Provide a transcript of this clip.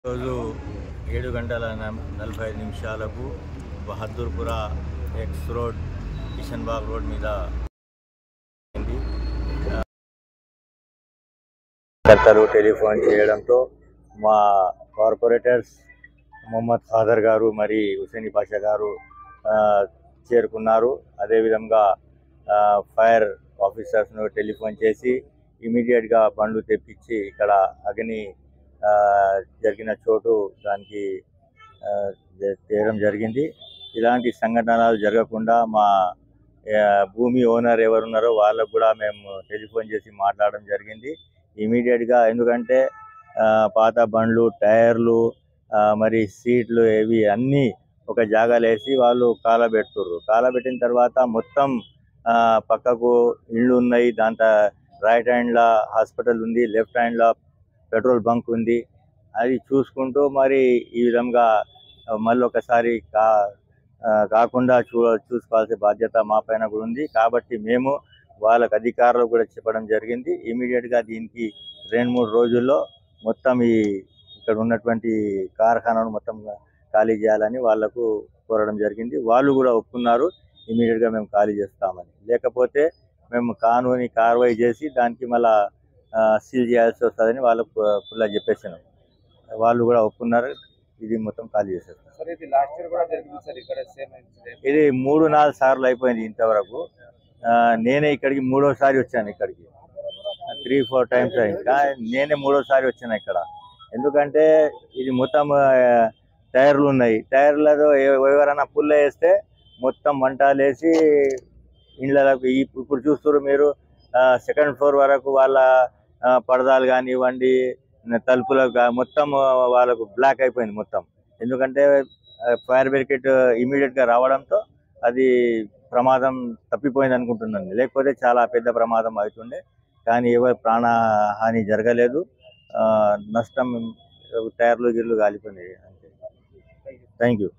రోజు 7:45 Bahadurpura X road Kishanbagh road మీద కర్తలు telephone చేయడంతో మా కార్పొరేటర్స్ మొహమ్మద్ ఖాదర్ గారు మరి హుసేని పాషా గారు చేరుకున్నారు. అదేవిధంగా ఫైర్ ఆఫీసర్స్ను టెలిఫోన్ చేసి ఇమీడియట్గా బండ్లు తెప్పించి ఇక్కడ అగ్ని జరిగిన చోటు దానికి చేయడం జరిగింది. ఇలాంటి సంఘటనలు జరగకుండా మా భూమి ఓనర్ ఎవరున్నారో వాళ్ళకు కూడా మేము టెలిఫోన్ చేసి మాట్లాడడం జరిగింది ఇమీడియట్గా. ఎందుకంటే పాత బండ్లు, టైర్లు, మరి సీట్లు ఇవి అన్నీ ఒక జాగాలో వేసి వాళ్ళు కాలబెట్టిన తర్వాత మొత్తం పక్కకు ఇళ్ళు ఉన్నాయి. దాంట్లో రైట్ హ్యాండ్లో హాస్పిటల్ ఉంది, లెఫ్ట్ హ్యాండ్లో పెట్రోల్ బంక్ ఉంది. అది చూసుకుంటూ మరి ఈ విధంగా మళ్ళీ ఒకసారి కాకుండా చూసుకోవాల్సిన బాధ్యత మా పైన కూడా ఉంది. కాబట్టి మేము వాళ్ళకి అధికారులు కూడా చెప్పడం జరిగింది. ఇమీడియట్గా దీనికి 2-3 రోజుల్లో మొత్తం ఇక్కడ ఉన్నటువంటి కార్ఖానాను మొత్తం ఖాళీ చేయాలని వాళ్లకు కోరడం జరిగింది. వాళ్ళు కూడా ఒప్పుకున్నారు, ఇమీడియట్గా మేము ఖాళీ చేస్తామని. లేకపోతే మేము కానూని కార్వాయి చేసి దానికి మళ్ళా సీల్ చేయాల్సి వస్తుందని వాళ్ళకు ఫుల్గా చెప్పేసాను. వాళ్ళు కూడా ఒప్పుకున్నారు, ఇది మొత్తం ఖాళీ చేసేస్తారు. ఇది 3-4 సార్లు అయిపోయింది ఇంతవరకు. నేనే ఇక్కడికి 3వసారి వచ్చాను. ఇక్కడికి 3-4 టైమ్స్ అయింది. నేనే 3వసారి వచ్చాను ఇక్కడ. ఎందుకంటే ఇది మొత్తం టైర్లు ఉన్నాయి. టైర్లలో ఎవరైనా పుల్ల వేస్తే మొత్తం మంటలేసి ఇళ్ళకు ఇప్పుడు చూస్తారు మీరు, 2nd ఫ్లోర్ వరకు వాళ్ళ పరదాలు కానివ్వండి, తలుపులకు మొత్తం వాళ్ళకు బ్లాక్ అయిపోయింది మొత్తం. ఎందుకంటే ఫైర్ బ్రిగేడ్ ఇమీడియట్గా రావడంతో అది ప్రమాదం తప్పిపోయింది అనుకుంటున్నాను. లేకపోతే చాలా పెద్ద ప్రమాదం అవుతుండే. కానీ ఎవరు ప్రాణహాని జరగలేదు. నష్టం టైర్లు గిర్లు కాలిపోయినాయి అంతే. Thank you.